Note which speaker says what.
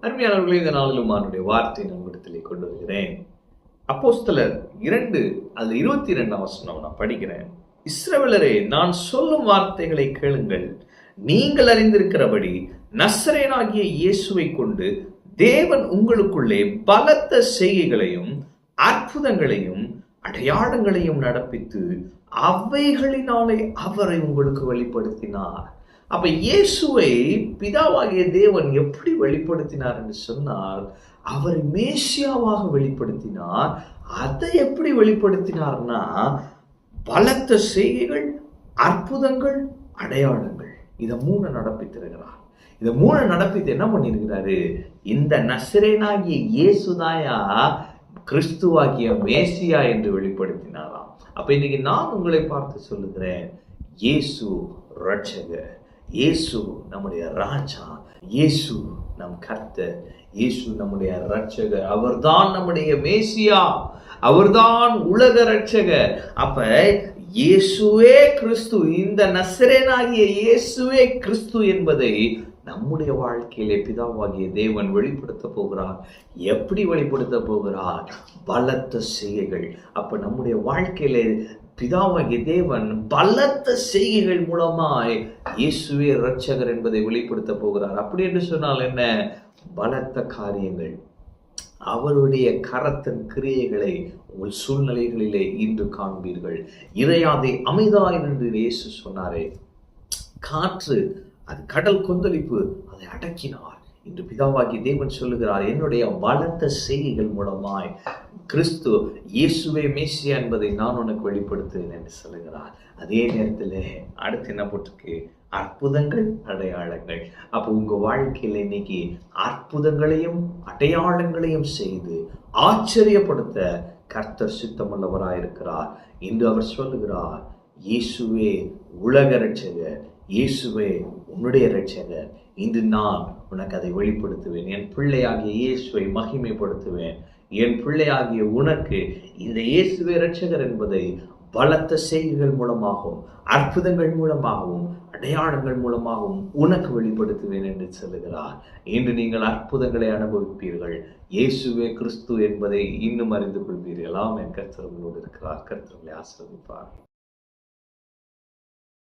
Speaker 1: அருமையானவர்களே, இந்த நாளிலும் அவருடைய வார்த்தை நம்மிடத்திலே கொண்டு வருகிறேன். அப்போஸ்தலர் 2 அது 22 வசனம் நான் படிக்கிறேன். இஸ்ரவேலரே, நான் சொல்லும் வார்த்தைகளை கேளுங்கள். நீங்கள் அறிந்திருக்கிறபடி நசரேயனாகிய இயேசுவை கொண்டு தேவன் உங்களுக்குள்ளே பலத்த செய்கைகளையும் அற்புதங்களையும் அடையாளங்களையும் நடப்பித்து அவைகளினாலே அவரை உங்களுக்கு வெளிப்படுத்தினார். அப்ப இயேசுவை பிதாவாகிய தேவன் எப்படி வெளிப்படுத்தினார் என்று சொன்னால், அவரை மேசியாவாக வெளிப்படுத்தினார். அதை எப்படி வெளிப்படுத்தினார்னா, பலத்த செய்கைகள், அற்புதங்கள், அடையாளங்கள், இதை 3 நடப்பித்திருக்கிறார். இதை 3 நடப்பித்து என்ன பண்ணியிருக்கிறாரு? இந்த நசரேயனாகிய இயேசுதாயா கிறிஸ்துவாகிய மேசியா என்று வெளிப்படுத்தினாராம். அப்ப இன்னைக்கு நான் உங்களை பார்த்து சொல்லுகிறேன், இயேசு ரட்சகர், இயேசு நம்முடைய ராஜா, இயேசு நம் கர்த்தர், இயேசு நம்முடைய ரட்சகர், அவர்தான் நம்முடைய மேசியா, அவர்தான் உலக ரட்சகர். அப்ப இயேசுவே கிறிஸ்து, இந்த நசரேயனாகிய இயேசுவே கிறிஸ்து என்பதை நம்முடைய வாழ்க்கையிலே பிதாவாகிய தேவன் வெளிப்படுத்த போகிறார். எப்படி வெளிப்படுத்த போகிறார்? பலத்த செய்கைகள். அப்ப நம்முடைய வாழ்க்கையிலே பிதாவாகிய தேவன் பலத்த செய்கைகள் மூலமாய் இயேசுவே ரட்சகர் என்பதை வெளிப்படுத்த போகிறார். அப்படி என்று சொன்னால் என்ன? பலத்த காரியங்கள், அவருடைய கரத்தின் கிரியைகளை உங்கள் சூழ்நிலைகளிலே இன்று காண்பீர்கள். இறையாதே அமைதலாய் என்று இயேசு சொன்னாரே, காற்று, அது கடல் கொந்தளிப்பு, அதை அடக்கினார். இன்று பிதாவாகி தேவன் சொல்லுகிறார், என்னுடைய பலத்த செய்கைகள் மூலமாய் கிறிஸ்து இயேசுவே மேசியா என்பதை நான் உனக்கு வெளிப்படுத்துவேன் என்று சொல்லுகிறார். அதே நேரத்தில் அடுத்து என்ன போட்டிருக்கு? அற்புதங்கள், அடையாளங்கள். அப்போ உங்க வாழ்க்கையில் இன்னைக்கு அற்புதங்களையும் அடையாளங்களையும் செய்து ஆச்சரியப்படுத்த கர்த்தர் சித்தமுள்ளவராயிருக்கிறார். இன்று அவர் சொல்லுகிறார், இயேசுவே உலக ரட்சகர், இயேசுவே உன்னுடைய ரட்சகர். இன்று நான் உனக்கு அதை வெளிப்படுத்துவேன். என் பிள்ளையாகிய இயேசுவை மகிமைப்படுத்துவேன். என் பிள்ளையாகிய உனக்கு இந்த இயேசுவே ரட்சகர் என்பதை பலத்த செய்கைகள் மூலமாகவும் அற்புதங்கள் மூலமாகவும் அடையாளங்கள் மூலமாகவும் உனக்கு வெளிப்படுத்துவேன் என்று சொல்லுகிறார். இன்று நீங்கள் அற்புதங்களை அனுபவிப்பீர்கள். இயேசுவே கிறிஸ்து என்பதை இன்னும் அறிந்து கொள்வீர்கள். எல்லாம் என் கர்த்தர் உங்களோடு இருக்கிறார். கர்த்தர்களை ஆசீர்வதிப்பார்.